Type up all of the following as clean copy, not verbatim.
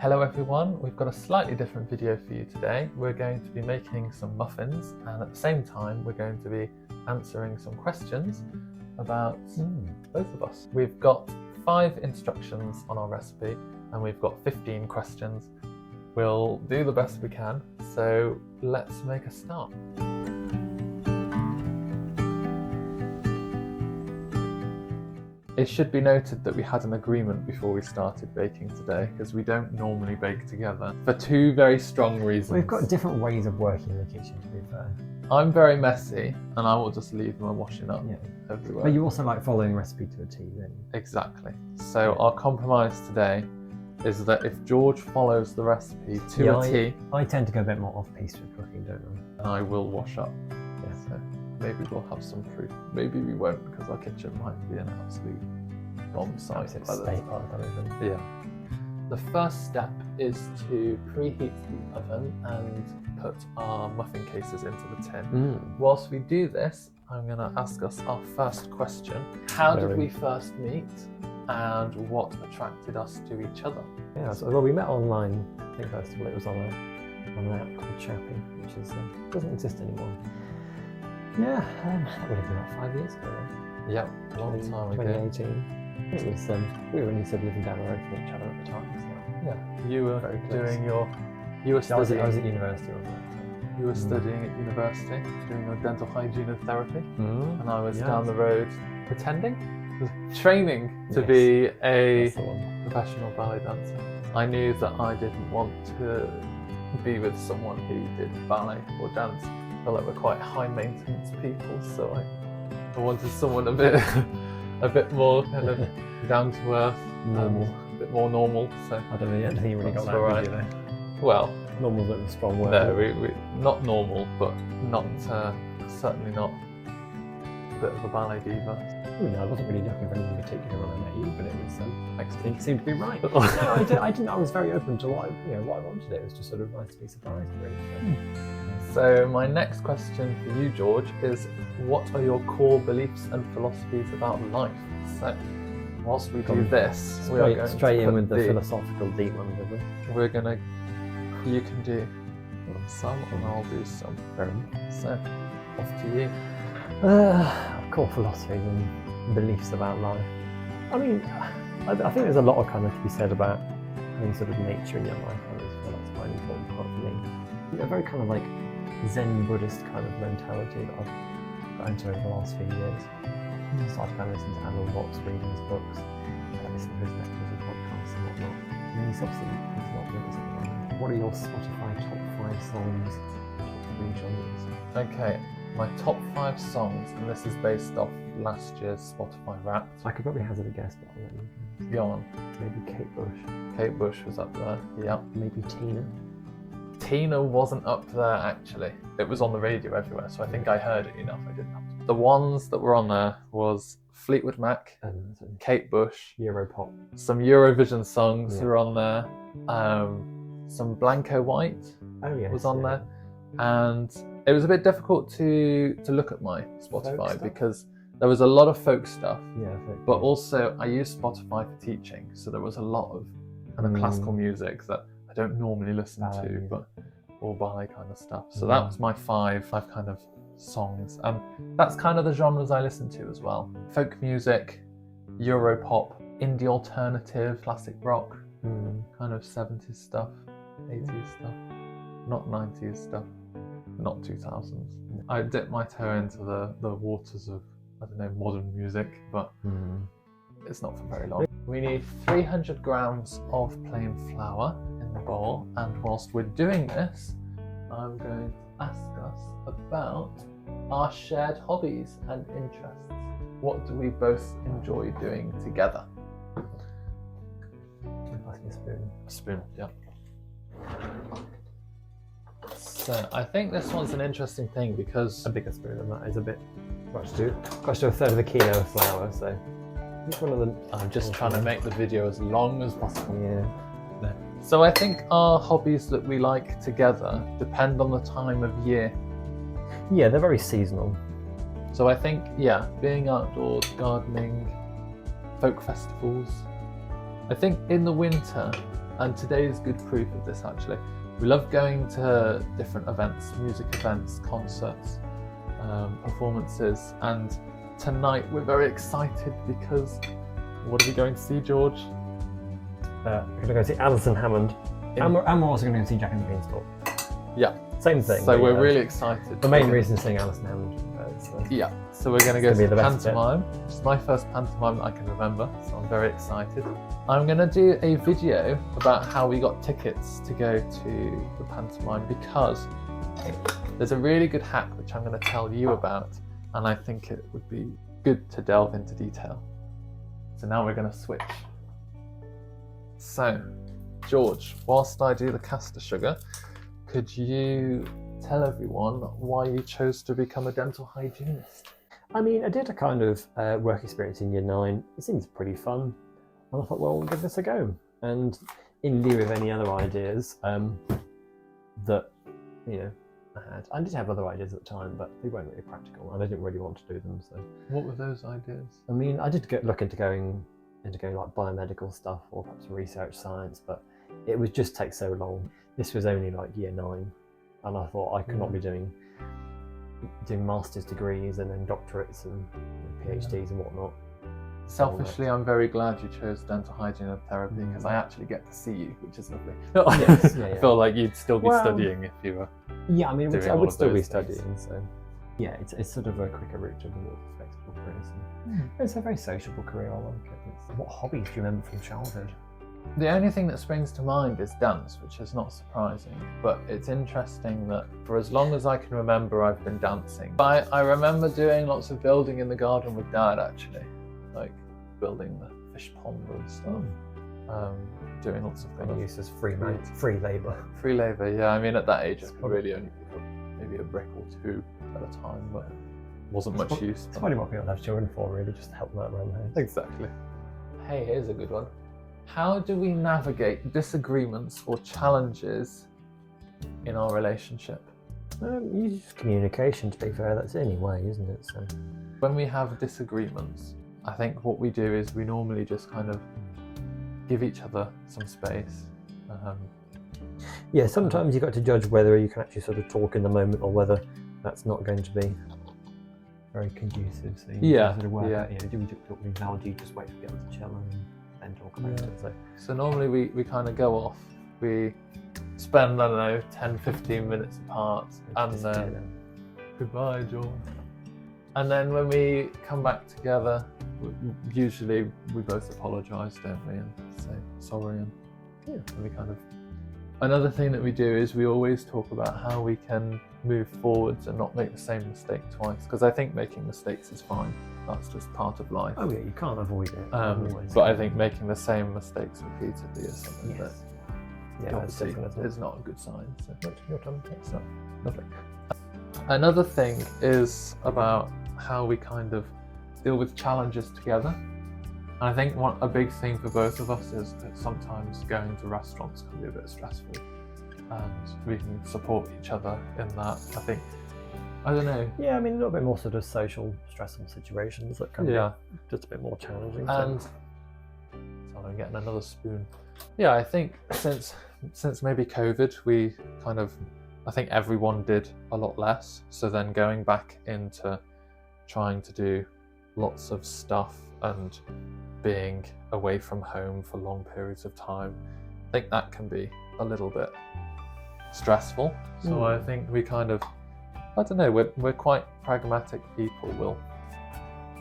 Hello everyone, we've got a slightly different video for you today. We're going to be making some muffins and at the same time we're going to be answering some questions about both of us. We've got 5 instructions on our recipe and we've got 15 questions. We'll do the best we can, so let's make a start. It should be noted that we had an agreement before we started baking today because we don't normally bake together for 2 very strong reasons. We've got different ways of working in the kitchen, to be fair. I'm very messy and I will just leave my washing up everywhere. But you also like following recipe to a T, don't you? Exactly. So our compromise today is that if George follows the recipe to a T, I tend to go a bit more off-piste with cooking, don't I? and I will wash up. Yeah. So maybe we'll have some proof. Maybe we won't because our kitchen might be an absolute bomb site. Yeah. The first step is to preheat the oven and put our muffin cases into the tin. Whilst we do this, I'm going to ask us our first question. How did we first meet and what attracted us to each other? Yeah, so well, we met online. I think first of all it was on an app called Chappy, which is doesn't exist anymore. Yeah, that would have been about 5 years ago. Yeah, a long time ago. 2018. It was, we were only sort of living down the road from each other at the time. So. Yeah, you were doing I was at university, wasn't I? You were studying at university, doing your dental hygiene and therapy, and I was Yes. down the road pretending, training to be a professional ballet dancer. I knew that I didn't want to be with someone who did ballet or dance. I felt like we're quite high maintenance people, so I wanted someone a bit more kind of down to earth, normal, a bit more normal. So I don't think you really got that, right. did you, though? Well, Normal's a strong word. no, we not normal, but not certainly not a bit of a ballet diva. Oh, no, I wasn't really looking for anything particular when I met you, but it seemed to be right. Oh. No, I didn't. I was very open to what I wanted. It was just sort of nice to be surprised, really. So my next question for you, George, is what are your core beliefs and philosophies about life? So whilst we do this, we are going straight to in with the philosophical deep one, did we? We're gonna. You can do some, and I'll do some. So off to you. Core philosophies and beliefs about life. I mean, I think there's a lot of kind of to be said about having sort of nature in your life. I always feel that's quite an important part for me. A very kind of like Zen Buddhist kind of mentality that I've got into over the last few years. I started kind of listening to Alan Watts, reading his books, listening to his lectures and podcasts and whatnot. And he's obviously not doing something like that. What are your Spotify top 5 songs, top 3 genres? Okay, my top 5 songs, and this is based off last year's Spotify Wrapped. I could probably hazard a guess, but I'll let you Go on. Maybe Kate Bush. Kate Bush was up there. Yeah. Maybe Tina. Tina wasn't up there actually. It was on the radio everywhere, so I think I heard it enough. I didn't have to. The ones that were on there was Fleetwood Mac, Kate Bush, Europop. some Eurovision songs were on there, some Blanco White was on there, and it was a bit difficult to look at my Spotify because there was a lot of folk stuff, but also I use Spotify for teaching, so there was a lot of kind of classical music that I don't normally listen to, but all ballet kind of stuff. So that was my 5 kind of songs, and that's kind of the genres I listen to as well. Folk music, Europop, indie alternative, classic rock, kind of 70s stuff, 80s stuff, not 90s stuff, not 2000s. I dipped my toe into the waters of, I don't know, modern music, but it's not for very long. We need 300 grams of plain flour in the bowl, and whilst we're doing this, I'm going to ask us about our shared hobbies and interests. What do we both enjoy doing together? A spoon. A spoon, yeah. So I think this one's an interesting thing because A bigger spoon than that is a bit much to do. Got to do a third of a kilo of flour, so each one of them. I'm just trying to make the video as long as possible. Yeah. No. So I think our hobbies that we like together depend on the time of year. Yeah, they're very seasonal. So I think, being outdoors, gardening, folk festivals. I think in the winter, And today is good proof of this, actually. We love going to different events, music events, concerts, performances, and tonight we're very excited because what are we going to see, George? We're going to go see Alison Hammond, and we're also going to go see Jack and the Beanstalk. Yeah. Same thing. So we're really excited. The main reason is seeing Alison Hammond. Yeah. So we're going to go see pantomime. It's my first pantomime that I can remember, so I'm very excited. I'm going to do a video about how we got tickets to go to the pantomime because there's a really good hack which I'm going to tell you about, and I think it would be good to delve into detail. So now we're going to switch. So, George, whilst I do the caster sugar, could you tell everyone why you chose to become a dental hygienist? I mean, I did a kind of work experience in year 9. It seems pretty fun. And I thought, well, we'll give this a go. And in lieu of any other ideas that, I did have other ideas at the time, but they weren't really practical and I didn't really want to do them. So, what were those ideas? I mean, I did look into going like biomedical stuff or perhaps research science, but it would just take so long. This was only like year 9, and I thought I could not be doing master's degrees and then doctorates and PhDs and whatnot. Selfishly, I'm very glad you chose dental hygiene and therapy because I actually get to see you, which is lovely. Yes, I feel like you'd still be studying if you were. Yeah, I mean, I would still be studying. Things. So, yeah, it's sort of a quicker route to the more flexible career. It's a very sociable career. I like it. What hobbies do you remember from childhood? The only thing that springs to mind is dance, which is not surprising, but it's interesting that for as long as I can remember, I've been dancing. I remember doing lots of building in the garden with Dad, actually, like building the fish pond and stuff, doing lots of things. Used as free labour. Free labour, yeah. I mean, at that age, I could really only pick up maybe a brick or two at a time, but wasn't much use. It's probably what people have children for, really, just to help them out around the house. Exactly. Hey, here's a good one. How do we navigate disagreements or challenges in our relationship? Use communication, to be fair. That's the only way, isn't it? So, when we have disagreements, I think what we do is we normally just kind of give each other some space. Yeah, sometimes you've got to judge whether you can actually sort of talk in the moment or whether that's not going to be very conducive. So you sort of work out, do we talk now, or do you just wait for the other to chill and then talk about it? So normally we kind of go off, we spend, I don't know, 10-15 minutes apart, and then goodbye, George. And then when we come back together, usually we both apologise, don't we, and say sorry, and we kind of. Another thing that we do is we always talk about how we can move forwards and not make the same mistake twice, because I think making mistakes is fine. That's just part of life. Oh yeah, you can't avoid it. But I think making the same mistakes repeatedly is something that obviously is not a good sign. So your turn. It's not lovely. Another thing is about how we kind of deal with challenges together. And I think a big thing for both of us is that sometimes going to restaurants can be a bit stressful, and we can support each other in that. I think, I don't know. Yeah, I mean, a little bit more sort of social, stressful situations that can be just a bit more challenging. And sorry, I'm getting another spoon. Yeah, I think since maybe COVID, we kind of, I think everyone did a lot less. So then going back into trying to do lots of stuff and being away from home for long periods of time, I think that can be a little bit stressful. So I think we kind of, I don't know, we're quite pragmatic people.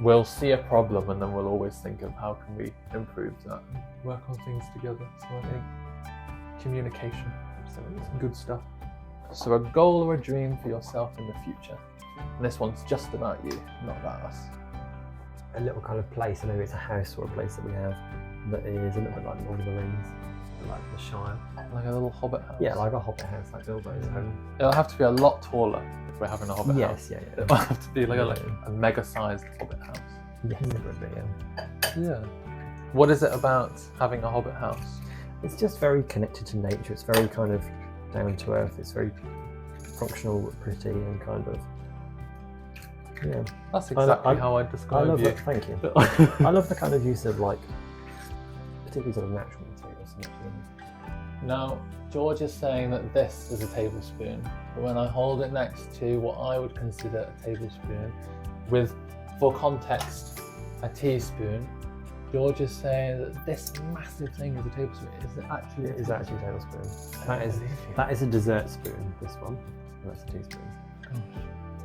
We'll see a problem and then we'll always think of how can we improve that and work on things together. So I think communication, absolutely, some good stuff. So a goal or a dream for yourself in the future. And this one's just about you, not about us. A little kind of place, I know it's a house or a place that we have that is a little bit like Lord of the Rings, like the Shire. Like a little hobbit house? Yeah, like a hobbit house, like Bilbo's home. It'll have to be a lot taller if we're having a hobbit house. Yes, It might have to be like a mega-sized hobbit house. Yes, it would be, Yeah. What is it about having a hobbit house? It's just very connected to nature. It's very kind of down to earth. It's very functional, pretty, and kind of That's exactly how I'd describe you. Thank you. I love the kind of use of, like, particularly sort of natural materials. Now, George is saying that this is a tablespoon, but when I hold it next to what I would consider a tablespoon, with, for context, a teaspoon, George is saying that this massive thing is a tablespoon. It is actually a tablespoon. That is a dessert spoon, this one. And that's a teaspoon. Gosh.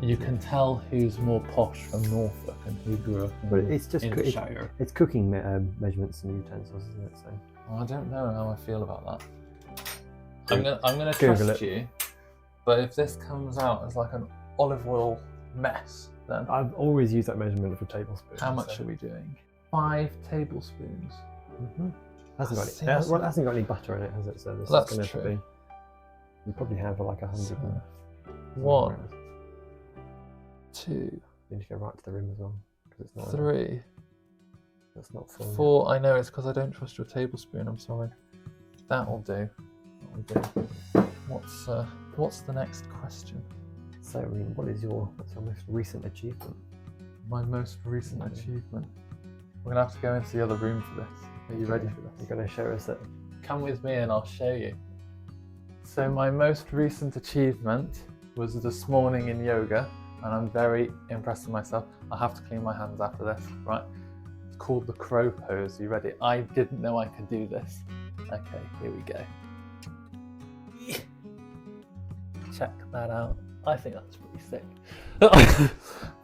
You can tell who's more posh from Norfolk and who grew up in Shire. It's cooking measurements and utensils, isn't it? So I don't know how I feel about that. I'm gonna trust you, but if this comes out as like an olive oil mess, then I've always used that measurement for tablespoons. How much are we doing? 5 tablespoons. Mm-hmm. Hasn't got any butter in it, has it? So this That's is going true. to be. You probably have like 100. So, 1, 2, You need to go right to the rim as well, because it's not. 3, That's not full. 4. I know it's because I don't trust your tablespoon. I'm sorry. That'll do. What's the next question? So, I mean, what's your most recent achievement? My most recent achievement. We're gonna have to go into the other room for this. Are you ready for this? You're going to show us it. Come with me and I'll show you. So my most recent achievement was this morning in yoga, and I'm very impressed with myself. I have to clean my hands after this, right? It's called the crow pose. Are you ready? I didn't know I could do this. Okay, here we go. Check that out. I think that's pretty sick.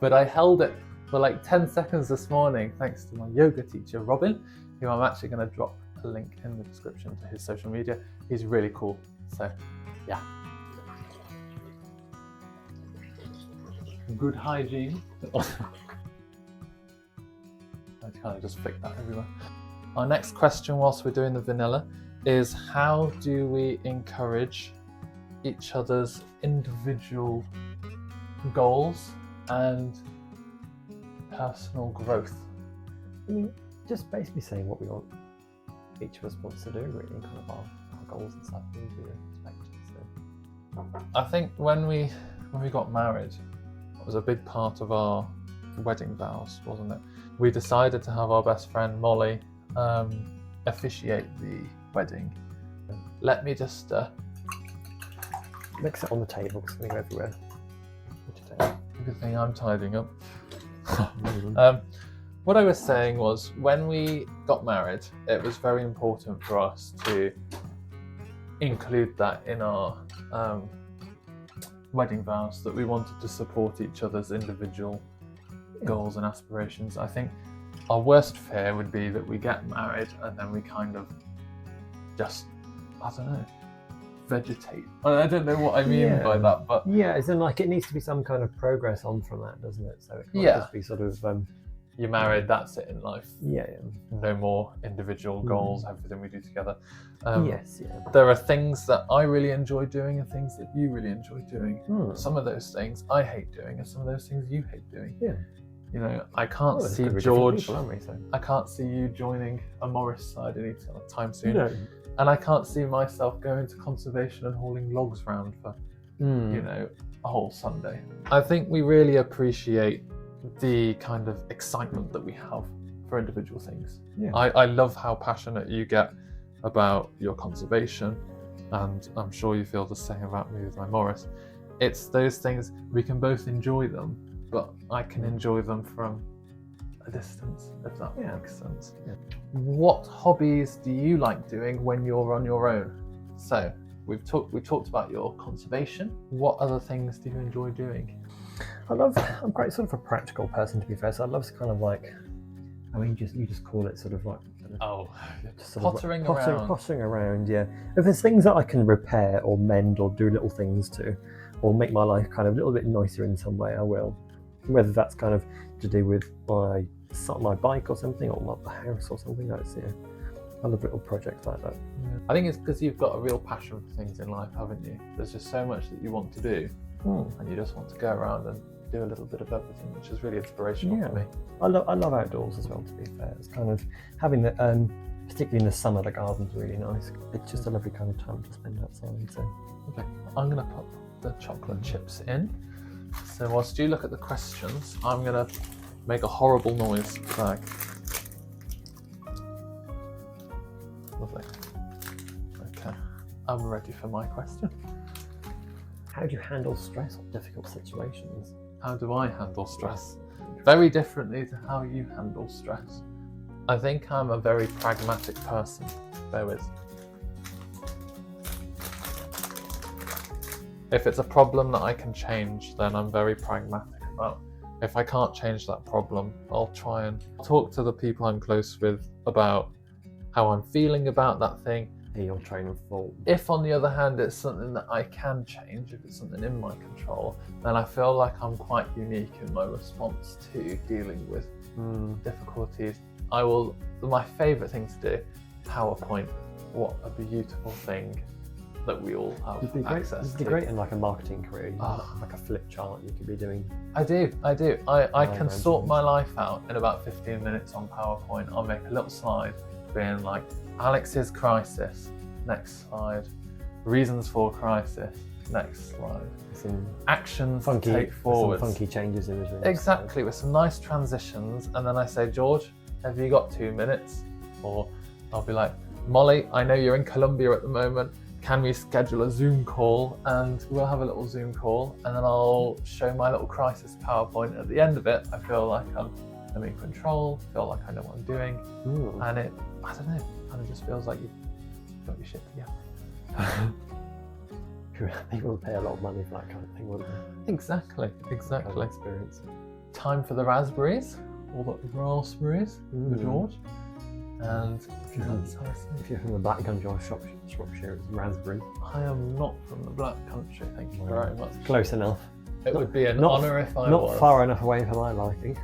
But I held it for like 10 seconds this morning, thanks to my yoga teacher, Robin, who I'm actually going to drop a link in the description to his social media. He's really cool. So, yeah. Good hygiene. I kind of just flick that everywhere. Our next question, whilst we're doing the vanilla, is how do we encourage each other's individual goals and personal growth? I mean, just basically saying what we want, each of us wants to do, really, kind of our goals and stuff. I think when we got married, it was a big part of our wedding vows, wasn't it? We decided to have our best friend Molly officiate the wedding. Let me just mix it on the table, because we go everywhere. Good thing I'm tidying up. What I was saying was, when we got married, it was very important for us to include that in our wedding vows, that we wanted to support each other's individual goals and aspirations. I think our worst fear would be that we get married and then we kind of just, I don't know, vegetate. I don't know what I mean by that, but yeah, it's in like it needs to be some kind of progress on from that, doesn't it? So it can't just be sort of you're married, that's it in life. Yeah. No more individual goals, everything we do together. There are things that I really enjoy doing and things that you really enjoy doing. Some of those things I hate doing and some of those things you hate doing. Yeah. You know, I can't see George, I can't see you joining a Morris side anytime soon. No. And I can't see myself going to conservation and hauling logs round for, you know, a whole Sunday. I think we really appreciate the kind of excitement that we have for individual things. Yeah. I love how passionate you get about your conservation, and I'm sure you feel the same about me with my Morris. It's those things, we can both enjoy them, but I can enjoy them from a distance, if that makes sense. Yeah. What hobbies do you like doing when you're on your own? So we talked about your conservation. What other things do you enjoy doing? I'm quite sort of a practical person, to be fair, so I love to kind of like, I mean, you just call it sort of like, pottering around, yeah. If there's things that I can repair or mend or do little things to, or make my life kind of a little bit nicer in some way, I will. Whether that's kind of to do with my bike or something, or the house or something, that's, I love little projects like that. Yeah. I think it's because you've got a real passion for things in life, haven't you? There's just so much that you want to do, and you just want to go around and do a little bit of everything, which is really inspirational for me. I love outdoors as well, to be fair. It's kind of having the, particularly in the summer, the garden's really nice. It's just a lovely kind of time to spend outside. So, okay, I'm going to put the chocolate chips in. So whilst you look at the questions, I'm going to make a horrible noise bag. Lovely. Okay. I'm ready for my question. How do you handle stress or difficult situations? How do I handle stress? Very differently to how you handle stress. I think I'm a very pragmatic person. Bear with. If it's a problem that I can change, then I'm very pragmatic about. If I can't change that problem, I'll try and talk to the people I'm close with about how I'm feeling about that thing. Your train of thought. If, on the other hand, it's something that I can change, if it's something in my control, then I feel like I'm quite unique in my response to dealing with difficulties. My favourite thing to do, PowerPoint. What a beautiful thing that we all have access to. It'd be great in like a marketing career. You have like a flip chart you could be doing. I do. I can sort my life out in about 15 minutes on PowerPoint. I'll make a little slide being like, Alex's crisis, next slide. Reasons for crisis, next slide. Some actions to take forward. Some funky changes in the Exactly, with some nice transitions. And then I say, George, have you got 2 minutes? Or I'll be like, Molly, I know you're in Colombia at the moment. Can we schedule a Zoom call? And we'll have a little Zoom call. And then I'll show my little crisis PowerPoint. At the end of it, I feel like I'm in control, feel like I know what I'm doing. And it, I don't know, kind of just feels like you've got your shit together. People would pay a lot of money for that kind of thing, wouldn't they? Exactly. Kind of experience. Time for the raspberries, or the raspberries, for George. And if you're from the Black Country or Shropshire, it's raspberry. I am not from the Black Country, thank you very much. Close enough. It would be an honour if I was. Not far enough away for my liking.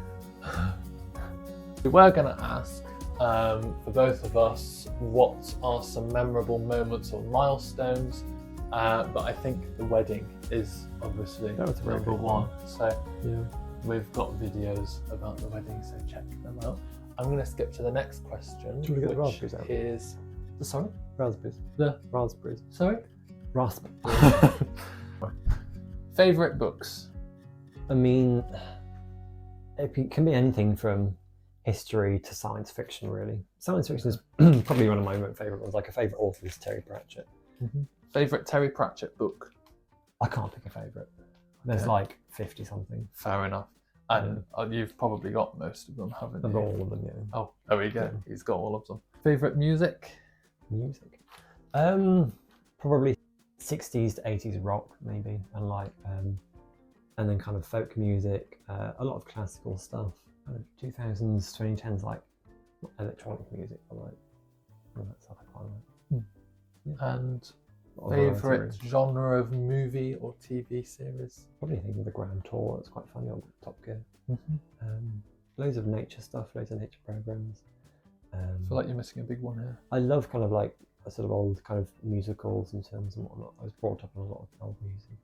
We were going to ask, for both of us, what are some memorable moments or milestones, but I think the wedding is obviously number one. So we've got videos about the wedding, so check them out. I'm going to skip to the next question, Should we get the which raspberries out? is... Sorry? Raspberries. The raspberries. Sorry? Raspberries. Favourite books? I mean, it can be anything from history to science fiction, really. Science fiction is probably one of my favourite ones. Like a favourite author is Terry Pratchett. Favourite Terry Pratchett book? I can't pick a favourite. There's like 50 something. Fair enough. And you've probably got most of them, haven't you? I've got all of them, yeah. Oh, there we go. Yeah. He's got all of them. Favourite music? Music? Probably 60s to 80s rock, maybe. And like, and then kind of folk music, a lot of classical stuff. 2000s, 2010s, like electronic music, I like. All that stuff I quite like. Yeah. And favourite genre of movie or TV series? Probably think of the Grand Tour. It's quite funny on Top Gear. Loads of nature stuff, loads of nature programs. I feel like you're missing a big one here. I love kind of like a sort of old kind of musicals and films and whatnot. I was brought up on a lot of old music,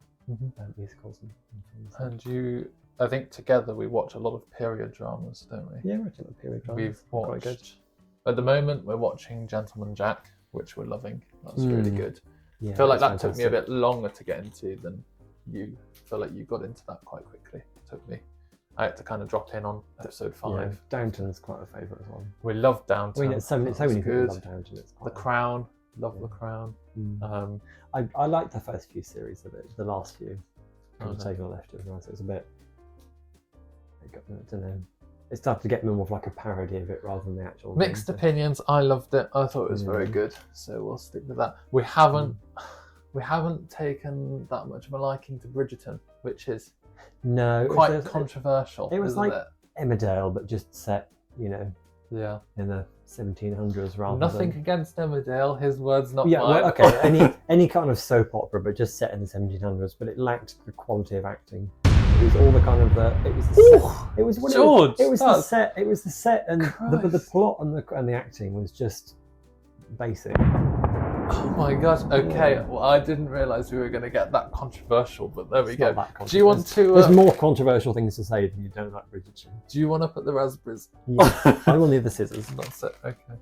musicals and films. And I think together we watch a lot of period dramas, don't we? Yeah, we watch a lot of period dramas. We've watched, at the moment we're watching Gentleman Jack, which we're loving. That's really good. Yeah, I feel like that took me a bit longer to get into than you. I feel like you got into that quite quickly. It took me. I had to kind of drop in on episode 5. Yeah, Downton's quite a favourite as well. We love Downton. I mean, so many people love Downton. The Crown. Love The Crown. I liked the first few series of it. The last few, kind of taken left it. So it's a bit. I don't know. It started to get more of like a parody of it rather than the actual. Mixed opinions. I loved it. I thought it was very good. So we'll stick with that. We haven't taken that much of a liking to Bridgerton, which is quite controversial. It was like Emmerdale, but just set, in the 1700s rather. Nothing against Emmerdale. His words, not mine. Well, okay. any kind of soap opera, but just set in the 1700s. But it lacked the quality of acting. It was all the kind of it was the set, and the plot and the acting was just basic. Oh my gosh! Okay, well I didn't realise we were going to get that controversial, but there we go. Do you want to? There's more controversial things to say than you don't like Bridgerton. Do you want to put the raspberries? Yeah, I will need the scissors. That's it. Okay.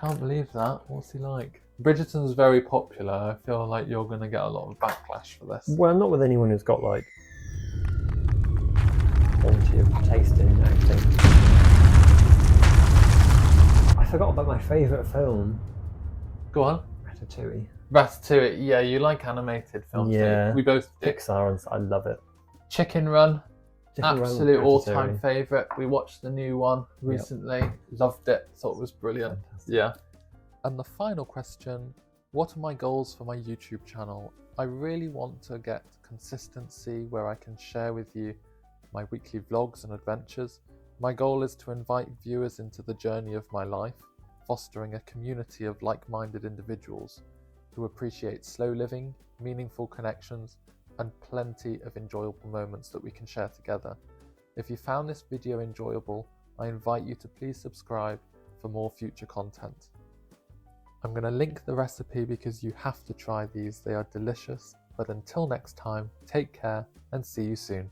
Can't believe that. What's he like? Bridgerton's very popular. I feel like you're going to get a lot of backlash for this. Well, not with anyone who's got like quality of taste in acting. I forgot about my favourite film. Go on. Ratatouille. Ratatouille, yeah, you like animated films, don't you? Yeah. We both do. Pixar, and I love it. Chicken Run, Chicken Run, absolute all-time Ratatouille. favourite. We watched the new one recently, loved it, thought it was brilliant. Fantastic. Yeah. And the final question, what are my goals for my YouTube channel? I really want to get consistency where I can share with you my weekly vlogs and adventures. My goal is to invite viewers into the journey of my life, fostering a community of like-minded individuals who appreciate slow living, meaningful connections, and plenty of enjoyable moments that we can share together. If you found this video enjoyable, I invite you to please subscribe for more future content. I'm going to link the recipe because you have to try these, they are delicious. But until next time, take care and see you soon.